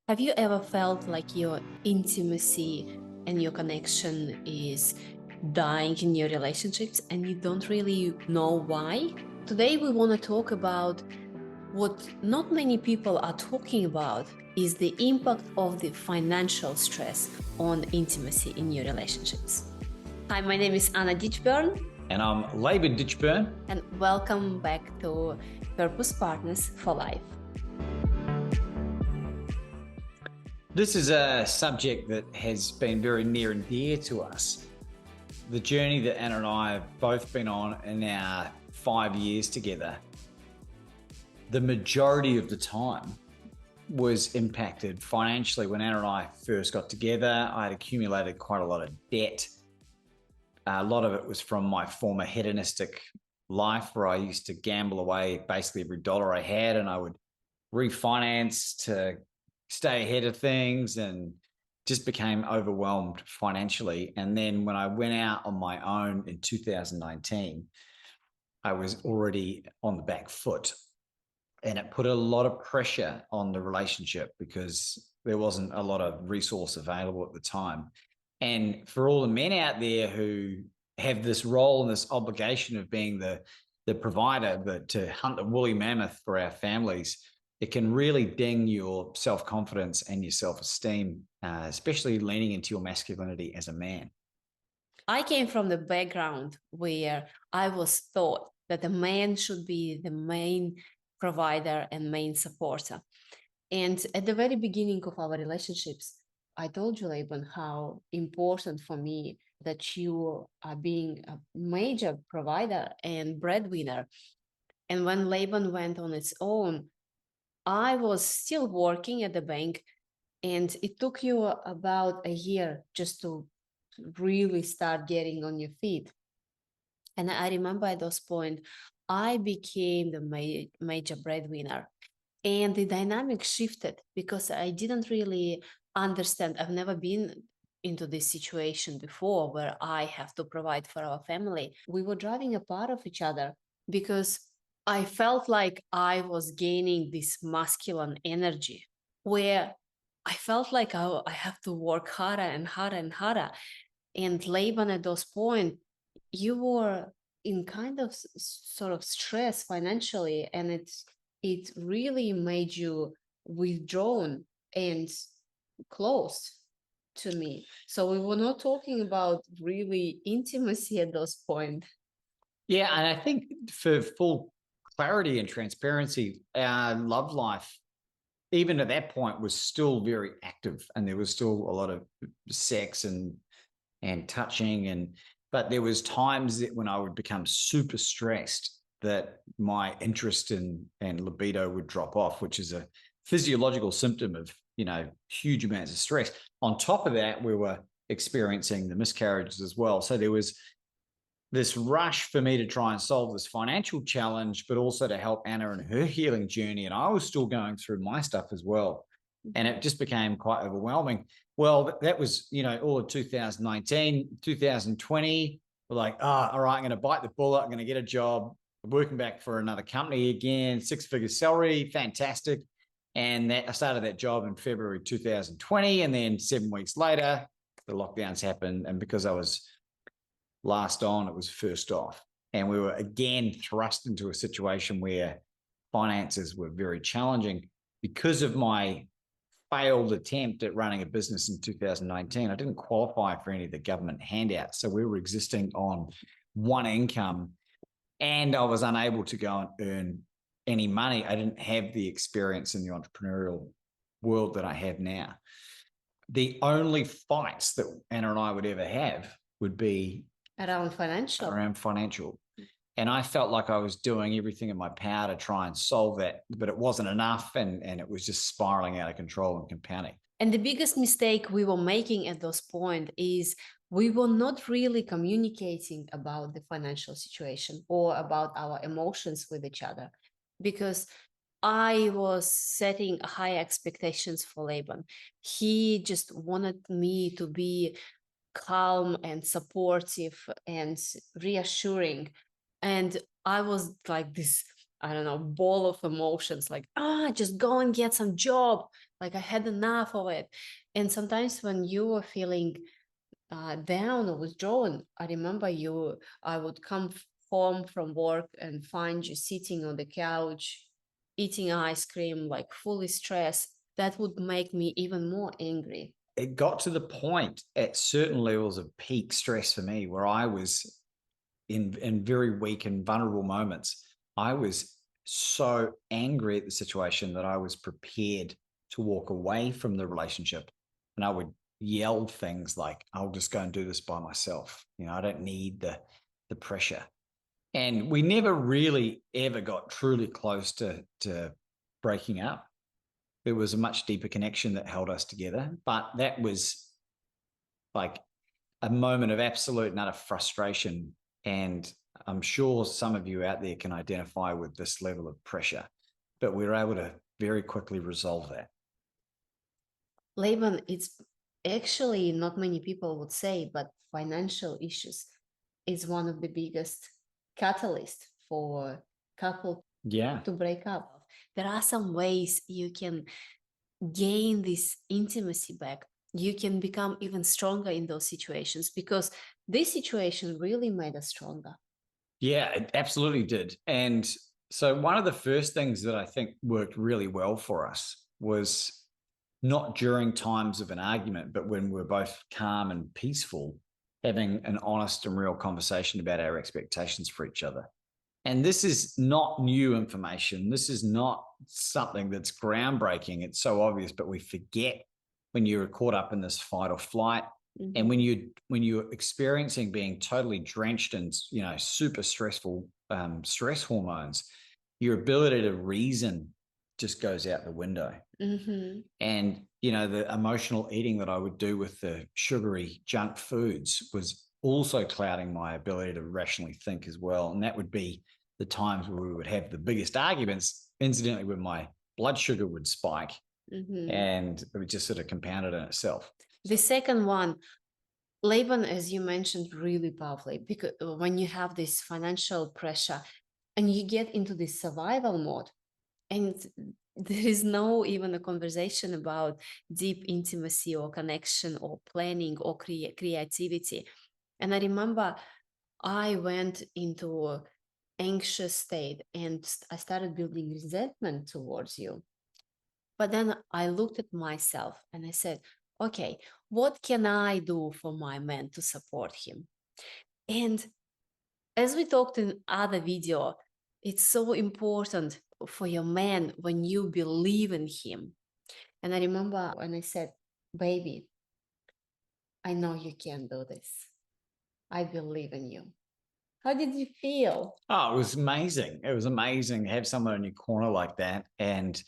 Have you ever felt like your intimacy and your connection is dying in your relationships and you don't really know why? Today, we want to talk about what not many people are talking about is the impact of the financial stress on intimacy in your relationships. Hi, my name is Anna Ditchburn. And I'm Laban Ditchburn. And welcome back to Purpose Partners for Life. This is a subject that has been very near and dear to us. The journey that Anna and I have both been on in our 5 years together, the majority of the time was impacted financially. When Anna and I first got together, I had accumulated quite a lot of debt. A lot of it was from my former hedonistic life where I used to gamble away basically every dollar I had, and I would refinance to stay ahead of things and just became overwhelmed financially. And then when I went out on my own in 2019, I was already on the back foot. And it put a lot of pressure on the relationship because there wasn't a lot of resource available at the time. And for all the men out there who have this role and this obligation of being the provider, but to hunt the woolly mammoth for our families, it can really ding your self-confidence and your self-esteem, especially leaning into your masculinity as a man. I came from the background where I was taught that a man should be the main provider and main supporter. And at the very beginning of our relationships, I told you, Laban, how important for me that you are being a major provider and breadwinner. And when Laban went on its own, I was still working at the bank, and it took you about a year just to really start getting on your feet. And I remember at this point, I became the major breadwinner. And the dynamic shifted because I didn't really understand. I've never been into this situation before where I have to provide for our family. We were driving apart of each other because I felt like I was gaining this masculine energy where I felt like I have to work harder and harder and harder. And Laban, at those point, you were in kind of sort of stress financially, and it really made you withdrawn and close to me. So we were not talking about really intimacy at those point. Yeah, and I think for full clarity and transparency, our love life, even at that point, was still very active, and there was still a lot of sex and touching, but there was times that when I would become super stressed that my interest and libido would drop off, which is a physiological symptom of huge amounts of stress. On top of that, we were experiencing the miscarriages as well, so there was this rush for me to try and solve this financial challenge, but also to help Anna in her healing journey. And I was still going through my stuff as well. And it just became quite overwhelming. Well, that was, all of 2019, 2020. We're like, all right, I'm going to bite the bullet. I'm going to get a job, working back for another company again, 6-figure salary, fantastic. And I started that job in February 2020. And then 7 weeks later, the lockdowns happened. And because I was last on, it was first off. And we were again thrust into a situation where finances were very challenging because of my failed attempt at running a business in 2019. I didn't qualify for any of the government handouts. So we were existing on one income, and I was unable to go and earn any money. I didn't have the experience in the entrepreneurial world that I have now. The only fights that Anna and I would ever have would be around financial. And I felt like I was doing everything in my power to try and solve that, but it wasn't enough. And it was just spiraling out of control and compounding. And the biggest mistake we were making at those point is we were not really communicating about the financial situation or about our emotions with each other, because I was setting high expectations for Laban. He just wanted me to be calm and supportive and reassuring. And I was like this I don't know, ball of emotions, like, just go and get some job. Like I had enough of it. And sometimes when you are feeling down or withdrawn, I remember I would come home from work and find you sitting on the couch, eating ice cream, like fully stressed. That would make me even more angry. It got to the point at certain levels of peak stress for me where I was in very weak and vulnerable moments. I was so angry at the situation that I was prepared to walk away from the relationship. And I would yell things like, I'll just go and do this by myself. I don't need the pressure. And we never really ever got truly close to breaking up. There was a much deeper connection that held us together. But that was like a moment of absolute and utter frustration. And I'm sure some of you out there can identify with this level of pressure, but we were able to very quickly resolve that. Laban, it's actually not many people would say, but financial issues is one of the biggest catalysts for couple to break up. There are some ways you can gain this intimacy back. You can become even stronger in those situations because this situation really made us stronger. Yeah, it absolutely did. And so one of the first things that I think worked really well for us was not during times of an argument, but when we're both calm and peaceful, having an honest and real conversation about our expectations for each other. And this is not new information. This is not something that's groundbreaking. It's so obvious, but we forget when you're caught up in this fight or flight. Mm-hmm. And when you're experiencing being totally drenched in super stressful stress hormones, your ability to reason just goes out the window. Mm-hmm. And the emotional eating that I would do with the sugary junk foods was also clouding my ability to rationally think as well. And that would be the times where we would have the biggest arguments, incidentally, when my blood sugar would spike. Mm-hmm. And it would just sort of compounded in itself. The second one, Laban, as you mentioned, really powerfully, because when you have this financial pressure and you get into this survival mode, and there is no even a conversation about deep intimacy or connection or planning or creativity. And I remember I went into an anxious state and I started building resentment towards you. But then I looked at myself and I said, okay, what can I do for my man to support him? And as we talked in other video, it's so important for your man when you believe in him. And I remember when I said, baby, I know you can do this. I believe in you. How did you feel? Oh, it was amazing. It was amazing to have someone in your corner like that. And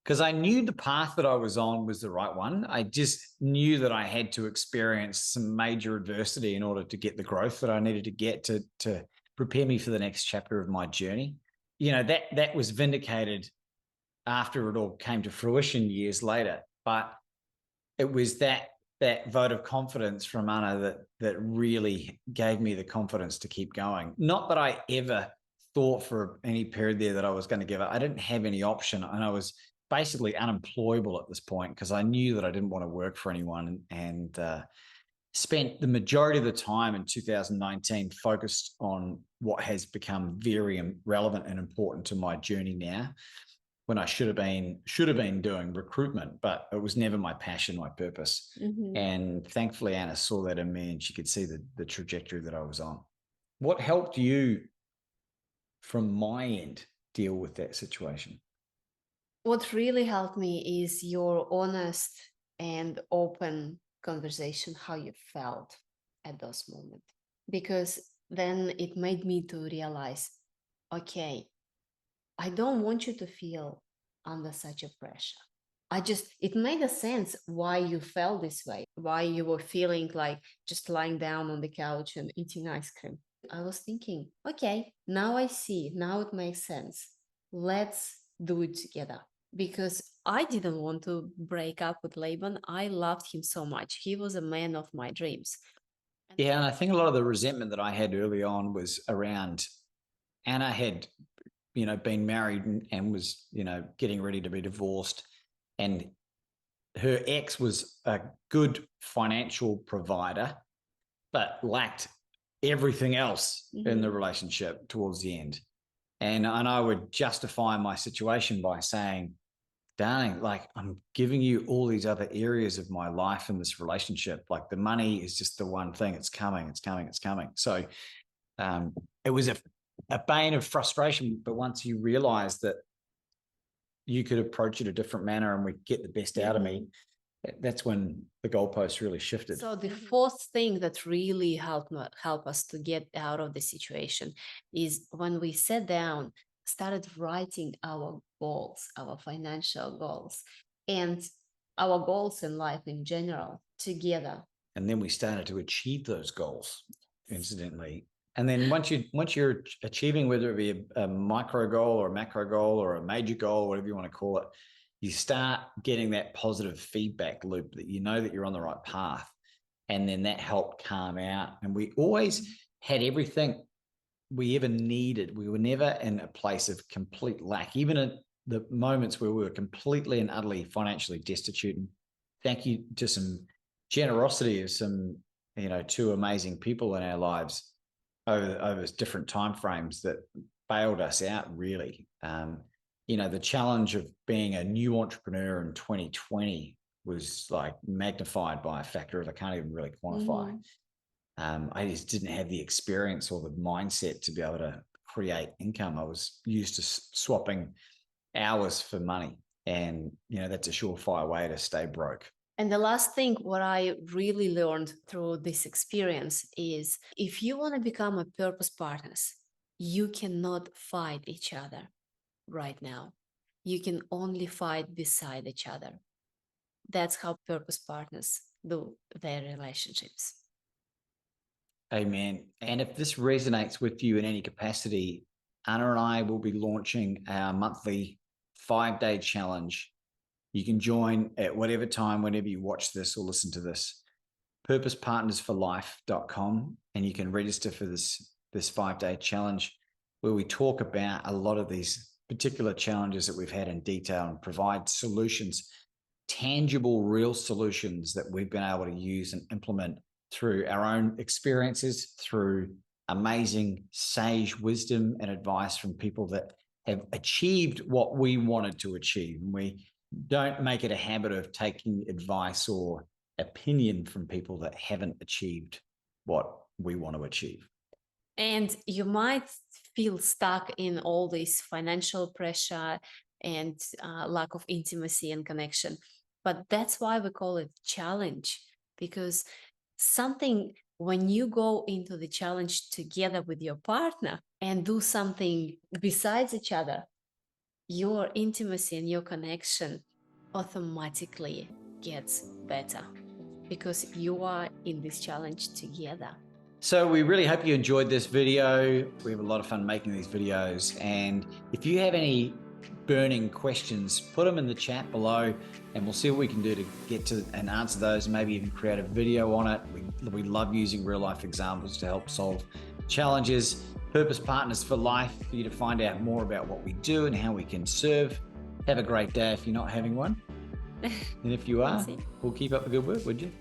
because I knew the path that I was on was the right one. I just knew that I had to experience some major adversity in order to get the growth that I needed to get to prepare me for the next chapter of my journey. That was vindicated after it all came to fruition years later. But it was that vote of confidence from Anna that really gave me the confidence to keep going. Not that I ever thought for any period there that I was going to give up. I didn't have any option, and I was basically unemployable at this point because I knew that I didn't want to work for anyone, and spent the majority of the time in 2019 focused on what has become very relevant and important to my journey now, when I should have been doing recruitment, but it was never my passion, my purpose. Mm-hmm. And thankfully, Anna saw that in me and she could see the trajectory that I was on. What helped you from my end deal with that situation? What really helped me is your honest and open conversation, how you felt at those moments. Because then it made me to realize, okay, I don't want you to feel under such a pressure. It made a sense why you felt this way, why you were feeling like just lying down on the couch and eating ice cream. I was thinking, okay, now I see, now it makes sense. Let's do it together. Because I didn't want to break up with Laban. I loved him so much. He was a man of my dreams. Yeah, and I think a lot of the resentment that I had early on was around Anna had been married and was, getting ready to be divorced. And her ex was a good financial provider, but lacked everything else in the relationship towards the end. And I would justify my situation by saying, darling, like, I'm giving you all these other areas of my life in this relationship. Like, the money is just the one thing. It's coming, it's coming, it's coming. So it was a bane of frustration. But once you realize that you could approach it a different manner and we get the best out of me, that's when the goalposts really shifted. So the fourth thing that really help us to get out of the situation is when we sat down, started writing our goals, our financial goals, and our goals in life in general together. And then we started to achieve those goals, incidentally. And then once you're achieving, whether it be a micro goal or a macro goal or a major goal, whatever you want to call it, you start getting that positive feedback loop that that you're on the right path. And then that helped calm out. And we always had everything we ever needed. We were never in a place of complete lack, even at the moments where we were completely and utterly financially destitute. And thank you to some generosity of some, two amazing people in our lives over different timeframes that bailed us out, really. The challenge of being a new entrepreneur in 2020 was like magnified by a factor that I can't even really quantify. I just didn't have the experience or the mindset to be able to create income. I was used to swapping hours for money, and that's a surefire way to stay broke. And the last thing, what I really learned through this experience is, if you want to become a purpose partners, you cannot fight each other right now. You can only fight beside each other. That's how purpose partners do their relationships. Amen. And if this resonates with you in any capacity, Anna and I will be launching our monthly 5-day challenge. You can join at whatever time, whenever you watch this or listen to this, purposepartnersforlife.com, and you can register for this 5-day challenge, where we talk about a lot of these particular challenges that we've had in detail and provide solutions, tangible, real solutions that we've been able to use and implement through our own experiences, through amazing sage wisdom and advice from people that have achieved what we wanted to achieve. And we don't make it a habit of taking advice or opinion from people that haven't achieved what we want to achieve. And you might feel stuck in all this financial pressure and lack of intimacy and connection. But that's why we call it challenge, because when you go into the challenge together with your partner and do something besides each other, your intimacy and your connection automatically gets better because you are in this challenge together. So we really hope you enjoyed this video. We have a lot of fun making these videos. And if you have any burning questions, put them in the chat below and we'll see what we can do to get to and answer those, and maybe even create a video on it. We love using real life examples to help solve challenges. Purpose Partners for Life, for you to find out more about what we do and how we can serve. Have a great day if you're not having one. And if you are, we'll keep up the good work, would you?